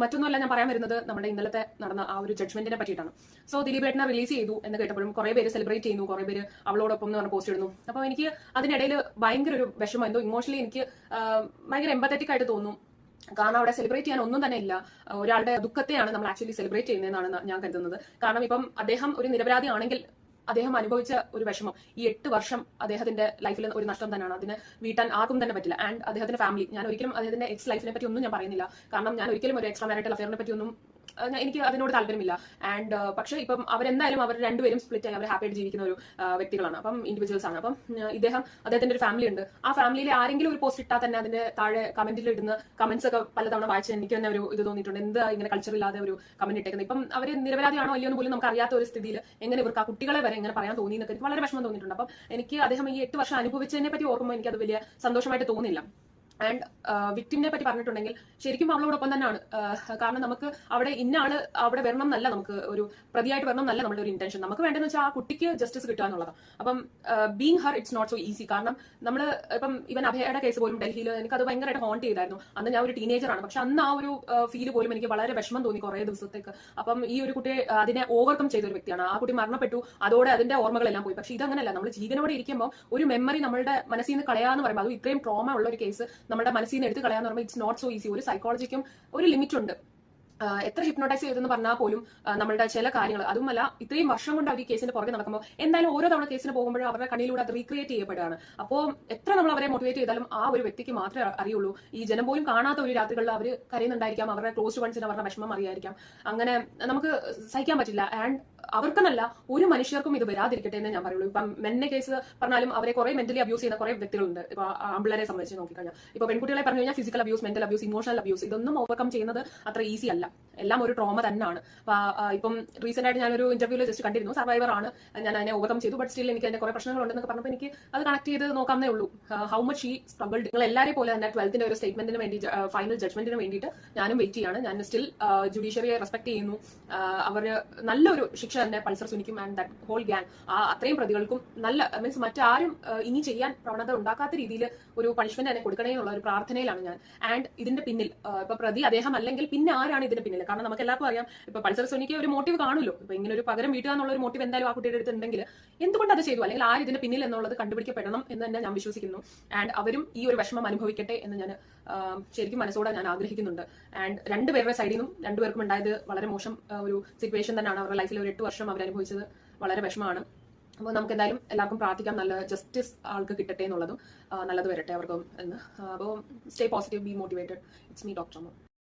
മറ്റൊന്നുമല്ല ഞാൻ പറയാൻ വരുന്നത് നമ്മുടെ ഇന്നലത്തെ നടന്ന ആ ഒരു ജഡ്ജ്മെന്റിനെ പറ്റിയിട്ടാണ്. സോ ദിലീപ് ഏട്ടനെ റിലീസ് ചെയ്തു എന്ന് കേട്ടപ്പോഴും കുറെ പേര് സെലിബ്രേറ്റ് ചെയ്യുന്നു, കുറെ പേര് അവളോടൊപ്പം എന്ന് പറഞ്ഞ പോസ്റ്റ് ഇടുന്നു. അപ്പോൾ എനിക്ക് അതിനിടയിൽ ഭയങ്കര ഒരു വിഷമം, എന്തോ ഇമോഷണലി എനിക്ക് ഭയങ്കര എമ്പത്തറ്റിക് ആയിട്ട് തോന്നും. കാരണം അവിടെ സെലിബ്രേറ്റ് ചെയ്യാൻ ഒന്നും തന്നെ ഇല്ല. ഒരാളുടെ ദുഃഖത്തെയാണ് നമ്മൾ ആക്ച്വലി സെലിബ്രേറ്റ് ചെയ്യുന്നതെന്നാണ് ഞാൻ കരുതുന്നത്. കാരണം ഇപ്പം അദ്ദേഹം ഒരു നിരപരാധി ആണെങ്കിൽ അദ്ദേഹം അനുഭവിച്ച ഒരു വിഷമം, ഈ 8 വർഷം അദ്ദേഹത്തിന്റെ ലൈഫിൽ ഒരു നഷ്ടം തന്നെയാണ്. അതിന് വീട്ടാൻ ആർക്കും തന്നെ പറ്റില്ല. ആൻഡ് അദ്ദേഹത്തിന്റെ ഫാമിലി, ഞാൻ ഒരിക്കലും അദ്ദേഹത്തിന്റെ എക്സ് ലൈഫിനെ പറ്റി ഒന്നും ഞാൻ പറയുന്നില്ല. കാരണം ഞാൻ ഒരിക്കലും ഒരു എക്സ്ട്രാ മാരിറ്റൽ അഫെയറിനെ പറ്റി ഒന്നും എനിക്ക് അതിനോട് താല്പര്യമില്ല. ആൻഡ് പക്ഷേ ഇപ്പം അവരെന്തായാലും അവർ രണ്ടുപേരും സ്പ്ലിറ്റ് ആയി അവർ ഹാപ്പി ആയിട്ട് ജീവിക്കുന്ന ഒരു വ്യക്തികളാണ്, അപ്പം ഇൻഡിവിജ്വൽസ് ആണ്. അപ്പം അദ്ദേഹത്തിന്റെ ഒരു ഫാമിലി ഉണ്ട്. ആ ഫാമിലിയിൽ ആരെങ്കിലും ഒരു പോസ്റ്റ് ഇട്ടാൽ തന്നെ അതിന്റെ താഴെ കമന്റിൽ ഇടുന്ന കമന്റ്സ് ഒക്കെ പലതവണ വായിച്ച് എനിക്ക് തന്നെ ഒരു ഇത് തോന്നിയിട്ടുണ്ട്, എന്താ ഇങ്ങനെ കൾച്ചർ ഇല്ലാതെ ഒരു കമന്റ് ഇട്ടേക്കുന്നത്. ഇപ്പം അവർ നിരപരാധിയാണോ അല്ലയോ എന്ന് പോലും നമുക്ക് അറിയാത്ത ഒരു സ്ഥിതിയിൽ എങ്ങനെ ഇവർക്ക് ആ കുട്ടികളെ വരെ എങ്ങനെ പറയാൻ തോന്നി എന്നൊക്കെ എനിക്ക് വളരെ വിഷമം തോന്നിയിട്ടുണ്ട്. അപ്പം എനിക്ക് അദ്ദേഹം ഈ 8 വർഷം അനുഭവിച്ചതിനെ പറ്റി ഓർക്കുമ്പോൾ എനിക്കത് വലിയ സന്തോഷമായിട്ട് തോന്നില്ല. ആൻഡ് വിക്ടിമിനെ പറ്റി പറഞ്ഞിട്ടുണ്ടെങ്കിൽ ശരിക്കും അവളോടൊപ്പം തന്നെയാണ്. കാരണം നമുക്ക് അവിടെ ഇന്ന ആള് അവിടെ വരണം എന്നല്ല, നമുക്ക് ഒരു പ്രതിയായിട്ട് വരണം എന്നല്ല നമ്മുടെ ഒരു ഇന്റൻഷൻ. നമുക്ക് വേണ്ടതെന്ന് വെച്ചാൽ ആ കുട്ടിക്ക് ജസ്റ്റിസ് കിട്ടുക എന്നുള്ളതാണ്. അപ്പം being her it's not so easy. കാരണം നമ്മൾ ഇപ്പം ഇവൻ അഭയയുടെ കേസ് പോലും ഡൽഹിയിൽ എനിക്കത് ഭയങ്കരമായിട്ട് ഹോണ്ട് ചെയ്തായിരുന്നു. അന്ന് ഞാൻ ഒരു ടീനേജറാണ്. പക്ഷെ അന്ന് ആ ഒരു ഫീല് പോലും എനിക്ക് വളരെ വിഷമം തോന്നി കുറേ ദിവസത്തേക്ക്. അപ്പം ഈ ഒരു കുട്ടിയെ അതിനെ ഓവർകം ചെയ്ത ഒരു വ്യക്തിയാണ്. ആ കുട്ടി മരണപ്പെട്ടു, അതോടെ അതിന്റെ ഓർമ്മകളെല്ലാം പോയി. പക്ഷെ ഇതങ്ങനെയല്ല, നമ്മൾ ജീവനോടെ ഇരിക്കുമ്പോൾ ഒരു മെമ്മറി നമ്മളുടെ മനസ്സിൽ നിന്ന് കളയാന്ന് പറയുമ്പോൾ, അത് ഇത്രയും ട്രോമ ഉള്ള ഒരു കേസ് നമ്മുടെ മനസ്സിൽ നിന്ന് എടുത്ത് കളയാന്ന് പറയുമ്പോൾ ഇറ്റ്സ് നോട്ട് സോ ഈസി. ഒരു സൈക്കോളജിക്കും ഒരു ലിമിറ്റ് ഉണ്ട്. എത്ര ഹിപ്നോട്ടൈസ് ചെയ്തെന്ന് പറഞ്ഞാൽ പോലും നമ്മളുടെ ചില കാര്യങ്ങൾ, അതുമല്ല ഇത്രയും വർഷം കൊണ്ട് അവർ ഈ കേസിന്റെ പുറകെ നടക്കുമ്പോൾ എന്തായാലും ഓരോ തവണ കേസിന് പോകുമ്പോഴും അവരുടെ കണ്ണിലൂടെ അത് റീക്രിയേറ്റ് ചെയ്യപ്പെടുകയാണ്. അപ്പോൾ എത്ര നമ്മൾ അവരെ മോട്ടിവേറ്റ് ചെയ്താലും ആ ഒരു വ്യക്തിക്ക് മാത്രമേ അറിയുള്ളൂ. ഈ ജനം പോലും കാണാത്ത ഒരു രാത്രികളിൽ അവർ കരയുന്നുണ്ടായിരിക്കാം, അവരുടെ ക്ലോസ് വൺസിന് അവരുടെ വിഷമം അറിയായിരിക്കാം. അങ്ങനെ നമുക്ക് സഹിക്കാൻ പറ്റില്ല. ആൻഡ് അവർക്കെന്നല്ല ഒരു മനുഷ്യർക്കും ഇത് വരാതിരിക്കട്ടെ എന്ന് ഞാൻ പറയുള്ളൂ. ഇപ്പം മെന്നെ കേസ് പറഞ്ഞാലും അവരെ കുറെ മെന്റലി അബ്യൂസ് ചെയ്യുന്ന കുറെ വ്യക്തികളുണ്ട്. ഇപ്പൊ ആമ്പിളരെ സംബന്ധിച്ച് നോക്കിക്കഴിഞ്ഞാൽ, ഇപ്പൊ പെൺകുട്ടികളെ പറഞ്ഞു കഴിഞ്ഞാൽ physical abuse, mental abuse, emotional abuse, ഇതൊന്നും ഓവർകം ചെയ്യുന്നത് അത്ര ഈസി അല്ല. എല്ലാം ഒരു ട്രോമ തന്നെയാണ്. ഇപ്പം റീസെന്റ് ആയിട്ട് ഞാനൊരു ഇന്റർവ്യൂവിൽ ജസ്റ്റ് കണ്ടിരുന്നു, സർവൈവർ ആണ്, ഞാൻ അതിനെ ഓവർകം ചെയ്തു, ബട്ട് സ്റ്റിൽ എനിക്ക് അതിന്റെ കുറെ പ്രശ്നങ്ങളുണ്ടെന്നൊക്കെ പറഞ്ഞപ്പോൾ എനിക്ക് അത് കണക്ട് ചെയ്ത് നോക്കാവുന്നേ ഉള്ളൂ. How much she struggled. നിങ്ങൾ എല്ലാവരെയും പോലെ തന്നെ 12th ഒരു സ്റ്റേറ്റ്മെന്റിന് വേണ്ടി, ഫൈനൽ ജഡ്ജ്മെന്റിന് വേണ്ടിയിട്ട് ഞാനും വെയിറ്റ് ചെയ്യാണ്. ഞാൻ സ്റ്റിൽ ജുഡീഷ്യറിയെ റെസ്പെക്ട് ചെയ്യുന്നു. അവര് നല്ലൊരു ശിക്ഷ തന്നെ പൾസർ സുനിക്കും ആൻഡ് ദാറ്റ് ഹോൾ ഗ്യാങ്, അത്രയും പ്രതികൾക്കും നല്ല മീൻസ് മറ്റാരും ഇനി ചെയ്യാൻ പ്രവണത ഉണ്ടാക്കാത്ത രീതിയിൽ ഒരു പണിഷ്മെന്റ് തന്നെ കൊടുക്കണേ എന്നുള്ള ഒരു പ്രാർത്ഥനയിലാണ് ഞാൻ. ആൻഡ് ഇതിന്റെ പിന്നിൽ ഇപ്പൊ പ്രതി അദ്ദേഹം അല്ലെങ്കിൽ പിന്നെ ആരാണ് ഇതിന്റെ പിന്നിൽ? കാരണം നമുക്ക് എല്ലാവർക്കും അറിയാം, ഇപ്പൊ പൾസർ സോനിക്ക് ഒരു മോട്ടീവ് കാണുമല്ലോ. ഇപ്പൊ ഇങ്ങനെ ഒരു പകരം വീട്ടുക എന്നുള്ള ഒരു മോട്ടീവ് എന്തായാലും ആ കുട്ടിയുടെ അടുത്തുണ്ടെങ്കിൽ എന്തുകൊണ്ട് അത് ചെയ്തു, അല്ലെങ്കിൽ ആര് ഇതിന്റെ പിന്നിൽ എന്നുള്ളത് കണ്ടുപിടിക്കപ്പെടണം എന്ന് തന്നെ ഞാൻ വിശ്വസിക്കുന്നു. ആൻഡ് അവരും ഈ ഒരു വിഷമം അനുഭവിക്കട്ടെ എന്ന് ഞാൻ ശരിക്കും മനസ്സോടെ ഞാൻ ആഗ്രഹിക്കുന്നുണ്ട്. ആൻഡ് രണ്ടുപേരുടെ സൈഡിൽ നിന്നും രണ്ടുപേർക്കും ഉണ്ടായത് വളരെ മോശം ഒരു സിറ്റുവേഷൻ തന്നെയാണ്. അവരുടെ ലൈഫിൽ ഒരു 8 വർഷം അവരനുഭവിച്ചത് വളരെ വിഷമമാണ്. അപ്പോൾ നമുക്ക് എന്തായാലും എല്ലാവർക്കും പ്രാർത്ഥിക്കാം, നല്ല ജസ്റ്റിസ് ആൾക്ക് കിട്ടട്ടെ എന്നുള്ളതും നല്ലത് വരട്ടെ അവർക്കും എന്ന്. അപ്പോൾ stay positive, B motivated. It's me doctor.